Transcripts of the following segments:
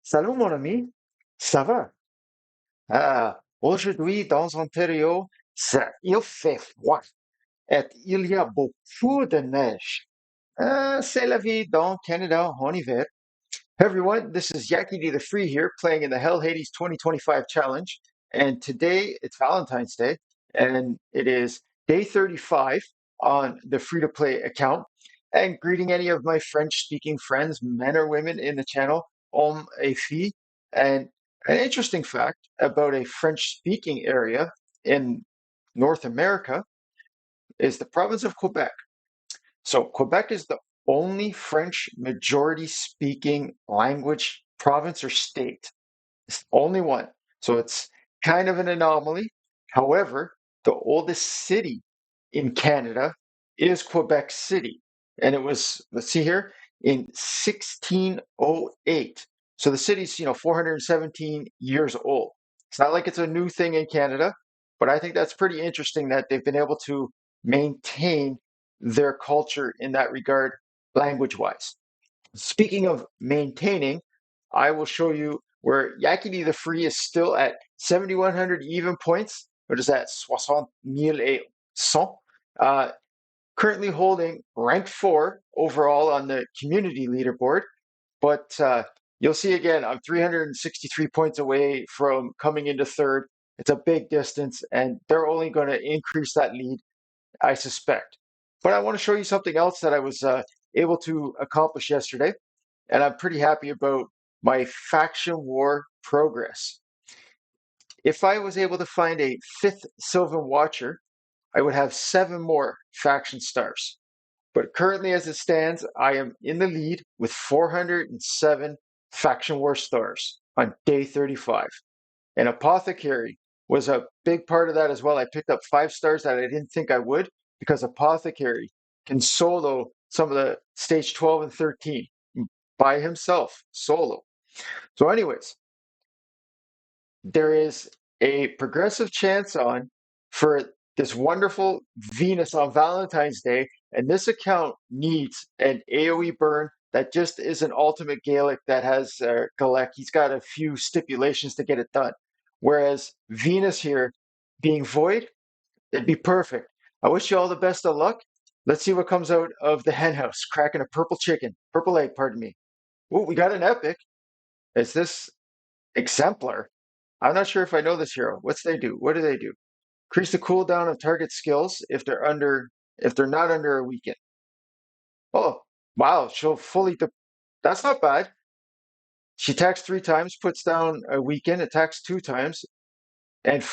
Salut mon ami, ça va? Aujourd'hui dans Ontario, il fait froid et il y a beaucoup de neige. C'est la vie dans Canada en hiver. Hey everyone, this is Yakety the Free here playing in the Hell Hades 2025 Challenge. And today it's Valentine's Day and it is day 35 on the free to play account. And greeting any of my French speaking friends, men or women in the channel, on a fee. And an interesting fact about a French speaking area in North America is the province of Quebec. So Quebec is the only French majority speaking language province or state. It's the only one. So it's kind of an anomaly. However, the oldest city in Canada is Quebec City. And it was, let's see here, in 1608. So the city's, 417 years old. It's not like it's a new thing in Canada, but I think that's pretty interesting that they've been able to maintain their culture in that regard, language wise. Speaking of maintaining, I will show you where Yakety the Free is still at 7,100 even points. What is that? 60,100. Uh, Currently holding rank 4 overall on the community leaderboard. But you'll see again, I'm 363 points away from coming into third. It's a big distance, and they're only going to increase that lead, I suspect. But I want to show you something else that I was able to accomplish yesterday, and I'm pretty happy about my faction war progress. If I was able to find a fifth Sylvan Watcher, I would have 7 more faction stars. But currently, as it stands, I am in the lead with 407 faction war stars on day 35. And Apothecary was a big part of that as well. I picked up 5 stars that I didn't think I would because Apothecary can solo some of the stage 12 and 13 by himself, solo. So, anyways, there is a progressive chance on for this wonderful Venus on Valentine's Day, and this account needs an AoE burn that just is an ultimate Gaelic that has Galek. He's got a few stipulations to get it done. Whereas Venus here being void, it'd be perfect. I wish you all the best of luck. Let's see what comes out of the hen house, cracking a purple egg, pardon me. Oh, we got an epic. Is this exemplar? I'm not sure if I know this hero. What's they do? What do they do? Increase the cooldown of target skills if they're not under a weekend. Oh, wow, she'll fully that's not bad. She attacks 3 times, puts down a weekend, attacks 2 times, and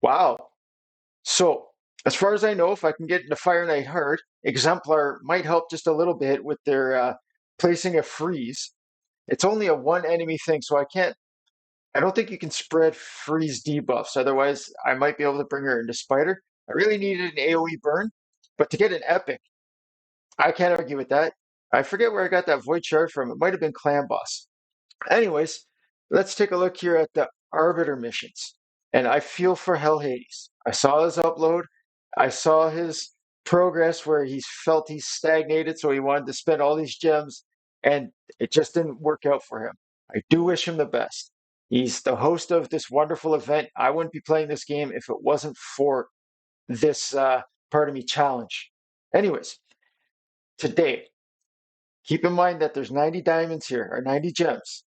wow. So as far as I know, if I can get into Fire Knight hard, Exemplar might help just a little bit with their placing a freeze. It's only a one enemy thing, so I don't think you can spread freeze debuffs. Otherwise, I might be able to bring her into Spider. I really needed an AoE burn, but to get an epic, I can't argue with that. I forget where I got that Void Shard from. It might have been Clan Boss. Anyways, let's take a look here at the Arbiter missions. And I feel for Hell Hades. I saw his upload. I saw his progress where he felt he's stagnated, so he wanted to spend all these gems, and it just didn't work out for him. I do wish him the best. He's the host of this wonderful event. I wouldn't be playing this game if it wasn't for this part of me challenge. Anyways, today, keep in mind that there's 90 diamonds here, or 90 gems,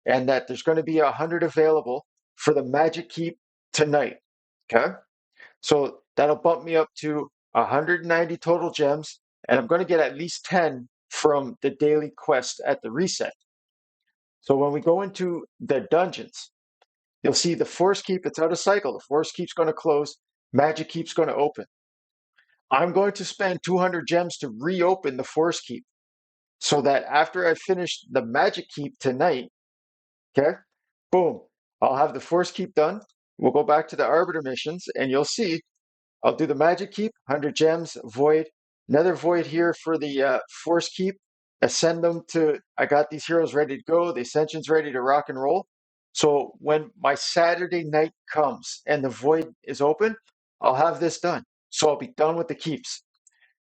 and that there's going to be 100 available for the Magic Keep tonight. Okay? So that'll bump me up to 190 total gems, and I'm going to get at least 10 from the daily quest at the reset. So when we go into the dungeons, you'll see the Force Keep, it's out of cycle. The Force Keep's going to close, Magic Keep's going to open. I'm going to spend 200 gems to reopen the Force Keep so that after I finish the Magic Keep tonight, okay, boom, I'll have the Force Keep done. We'll go back to the Arbiter missions, and you'll see I'll do the Magic Keep, 100 gems, Void, another Void here for the Force Keep, ascend them to, I got these heroes ready to go, the Ascension's ready to rock and roll. So when my Saturday night comes and the Void is open, I'll have this done. So I'll be done with the keeps.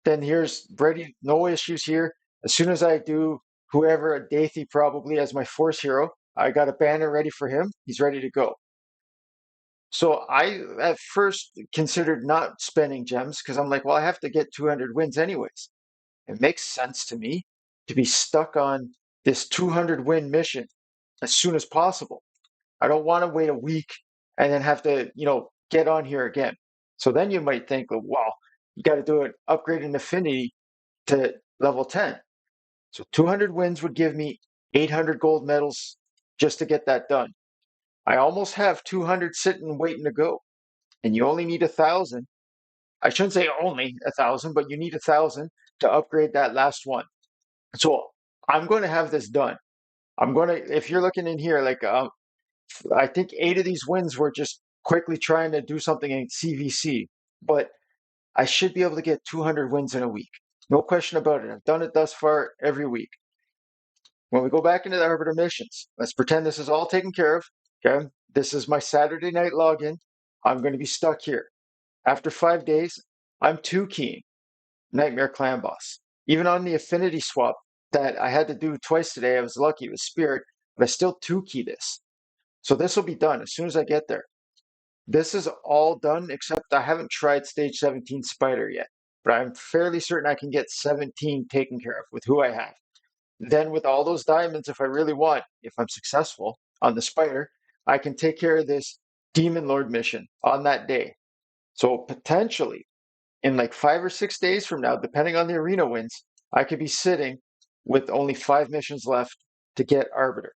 Then here's ready, no issues here. As soon as I do whoever, a Dathy probably as my Force hero, I got a banner ready for him. He's ready to go. So I at first considered not spending gems because I'm like, well, I have to get 200 wins anyways. It makes sense to me to be stuck on this 200 win mission as soon as possible. I don't want to wait a week and then have to, get on here again. So then you might think, well, you got to do an upgrade in affinity to level 10. So 200 wins would give me 800 gold medals just to get that done. I almost have 200 sitting waiting to go, and you only need 1,000. I shouldn't say only 1,000, but you need 1,000 to upgrade that last one. So I'm going to have this done. If you're looking in here, like I think 8 of these wins were just quickly trying to do something in CVC, but I should be able to get 200 wins in a week. No question about it. I've done it thus far every week. When we go back into the Arbiter Missions, let's pretend this is all taken care of. Okay. This is my Saturday night login. I'm going to be stuck here. After 5 days, I'm 2-keying Nightmare Clan Boss. Even on the affinity swap that I had to do twice today, I was lucky it was Spirit, but I still 2-key this. So this will be done as soon as I get there. This is all done except I haven't tried stage 17 Spider yet, but I'm fairly certain I can get 17 taken care of with who I have. Then with all those diamonds, if I really want, if I'm successful on the Spider, I can take care of this Demon Lord mission on that day. So potentially in like 5 or 6 days from now, depending on the arena wins, I could be sitting with only 5 missions left to get Arbiter.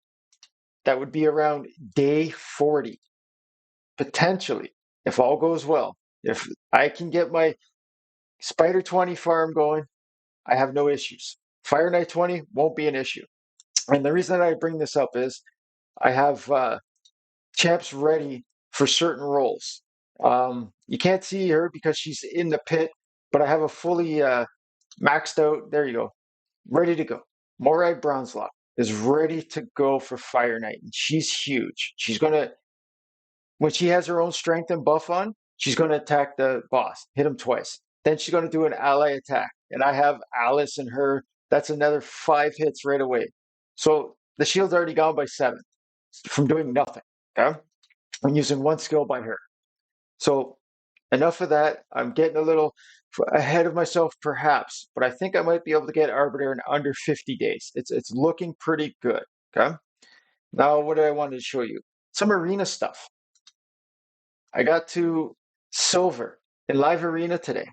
That would be around day 40, potentially, if all goes well. If I can get my Spider 20 farm going, I have no issues. Fire Knight 20 won't be an issue. And the reason that I bring this up is I have champs ready for certain roles. You can't see her because she's in the pit, but I have a fully maxed out. There you go, ready to go. Morag Bronzelock is ready to go for Fire Knight, and she's huge. She's gonna when she has her own strength and buff on, she's gonna attack the boss, hit him twice. Then she's gonna do an ally attack, and I have Alice and her. That's another 5 hits right away. So the shield's already gone by 7 from doing nothing. Okay, I'm using 1 skill by her. So enough of that. I'm getting a little ahead of myself, perhaps, but I think I might be able to get Arbiter in under 50 days. It's looking pretty good. Okay. Now, what do I want to show you? Some arena stuff. I got to silver in live arena today,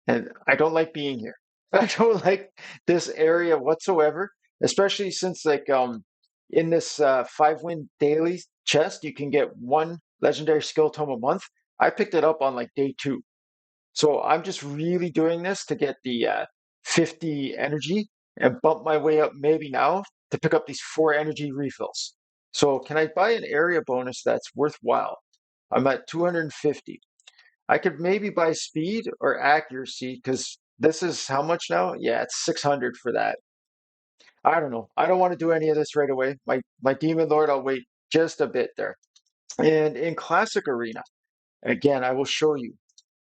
and I don't like being here. I don't like this area whatsoever, especially since in this 5 win daily chest, you can get 1 legendary skill tome a month. I picked it up on like day 2. So I'm just really doing this to get the 50 energy and bump my way up maybe now to pick up these 4 energy refills. So can I buy an area bonus that's worthwhile? I'm at 250. I could maybe buy speed or accuracy because this is how much now? Yeah, it's 600 for that. I don't know. I don't want to do any of this right away. My Demon Lord, I'll wait just a bit there. And in Classic Arena, again, I will show you.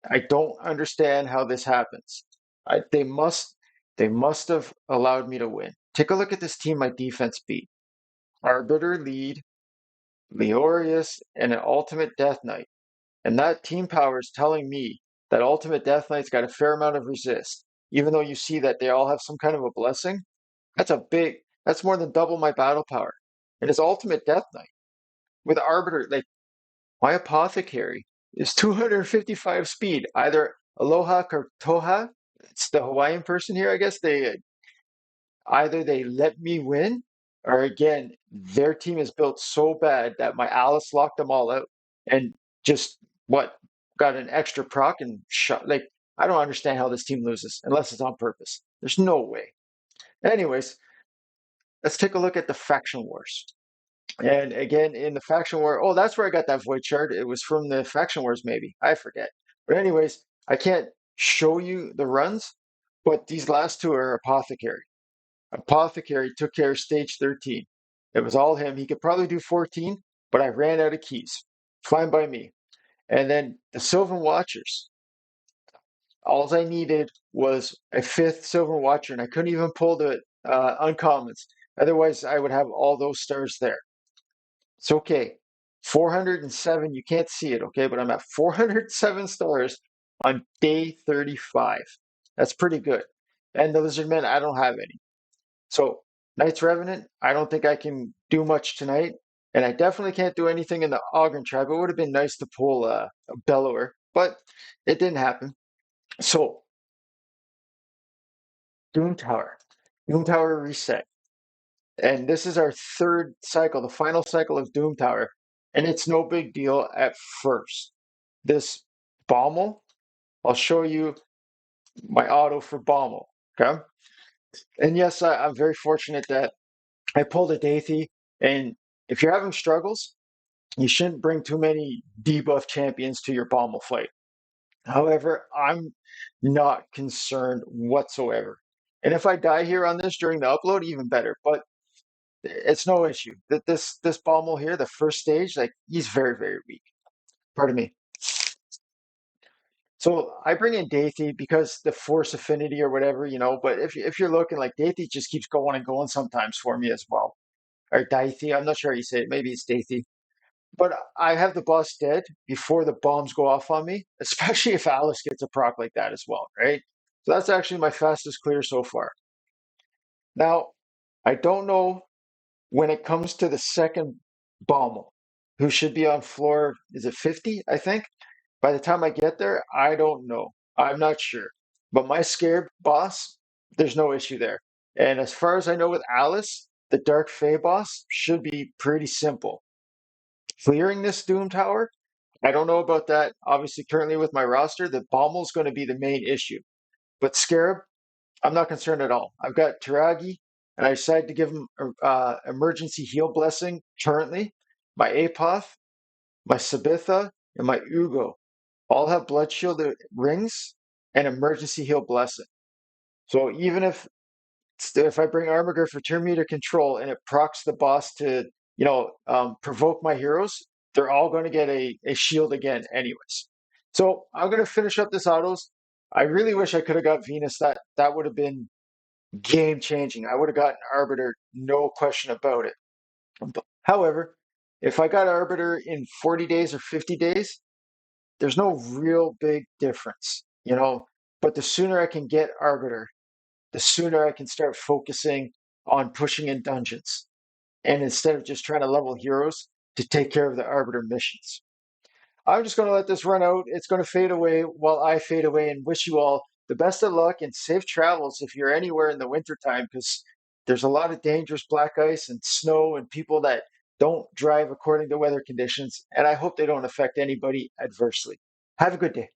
I don't understand how this happens. They must have allowed me to win. Take a look at this team my defense beat. Arbiter lead, Leorius, and an Ultimate Death Knight. And that team power is telling me that Ultimate Death Knight's got a fair amount of resist. Even though you see that they all have some kind of a blessing, that's more than double my battle power. And his Ultimate Death Knight with Arbiter, like my apothecary is 255 speed, either Aloha or Toha. It's the Hawaiian person here, I guess. They let me win, or again, their team is built so bad that my Alice locked them all out and just what got an extra proc and shot. Like, I don't understand how this team loses unless it's on purpose. There's no way. Anyways, let's take a look at the faction wars. And again, in the faction war, oh, that's where I got that void shard. It was from the faction wars, maybe. I forget. But anyways, I can't show you the runs, but these last 2 are apothecary. Apothecary took care of stage 13. It was all him. He could probably do 14, but I ran out of keys. Fine by me. And then the Sylvan Watchers. All I needed was a 5th Sylvan Watcher, and I couldn't even pull the uncommons. Otherwise, I would have all those stars there. It's okay. 407, you can't see it, okay, but I'm at 407 stars on day 35. That's pretty good. And the Lizardmen, I don't have any. So, Knights Revenant, I don't think I can do much tonight. And I definitely can't do anything in the Ogren tribe. It would have been nice to pull a Bellower, but it didn't happen. So, Doom Tower. Doom Tower reset. And this is our third cycle, the final cycle of Doom Tower. And it's no big deal at first. This Bommel, I'll show you my auto for Bommel. Okay. And yes, I'm very fortunate that I pulled a Daithy. And if you're having struggles, you shouldn't bring too many debuff champions to your Bommel fight. However, I'm not concerned whatsoever. And if I die here on this during the upload, even better. But it's no issue. That this Bommel here, the first stage, like he's very, very weak. Pardon me. So I bring in Daithy because the force affinity or whatever, but if you're looking like Daithy just keeps going and going sometimes for me as well. Or Daithy, I'm not sure how you say it. Maybe it's Daithy. But I have the boss dead before the bombs go off on me, especially if Alice gets a proc like that as well, right? So that's actually my fastest clear so far. Now, I don't know when it comes to the second Bommel, who should be on floor, is it 50, I think? By the time I get there, I don't know. I'm not sure. But my scared boss, there's no issue there. And as far as I know with Alice, the Dark Fae boss should be pretty simple. Clearing this Doom Tower, I don't know about that. Obviously, currently with my roster, the Bommel's going to be the main issue. But Scarab, I'm not concerned at all. I've got Taragi, and I decided to give him emergency heal blessing currently. My Apoth, my Sabitha, and my Ugo all have blood shield rings and emergency heal blessing. So even if I bring Armiger for turn meter control and it procs the boss to provoke my heroes, they're all going to get a shield again anyways. So I'm going to finish up this autos. I really wish I could have got Venus. That would have been game changing. I would have gotten Arbiter, no question about it. However, if I got Arbiter in 40 days or 50 days, there's no real big difference. But the sooner I can get Arbiter, the sooner I can start focusing on pushing in dungeons. And instead of just trying to level heroes to take care of the Arbiter missions. I'm just going to let this run out. It's going to fade away while I fade away and wish you all the best of luck and safe travels if you're anywhere in the wintertime because there's a lot of dangerous black ice and snow and people that don't drive according to weather conditions. And I hope they don't affect anybody adversely. Have a good day.